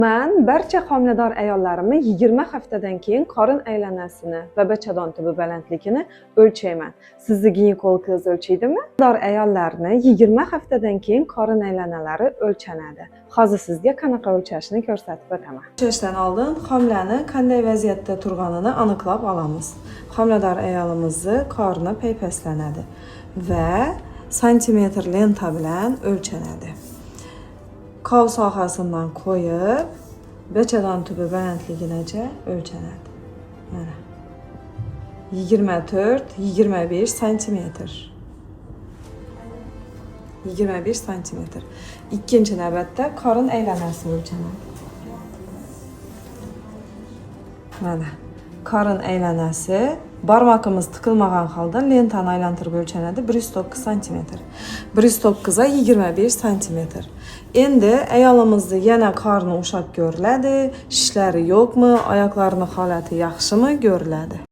Men barcha homilador ayollarimni 20 haftadan keyin qorin aylanasini va bachadon tubi balandligini o'lchayman. Sizni ginekologingiz o'lchaydimi? Homilador ayollarni 20 haftadan keyin qorin aylanalari o'lchanadi. Hozir sizga qanaqa o'lchashni ko'rsatib o'taman. O'lchashdan oldin homilani qanday vaziyatda turganini aniqlab olamiz. Homilador ayolimizni qorni paypaslanadi va santimetr lenta bilan o'lchanadi. Qov sohasidan qo'yib, bachadon tubi balandligigacha o'lchanadi. Mana 24-25 santimetr. 25 santimetr. Ikkinchi navbatda qorin aylanasi o'lchanadi. Mana qorin aylanasi barmoqimiz tiqilmagan holda lentani aylantirib o'lchanadi 109 santimetr. 109 ga 25 santimetr. Endi ayolimizni yana qorni ushlab ko'riladi, shishlari yo'qmi, oyoqlarining holati yaxshimi ko'riladi.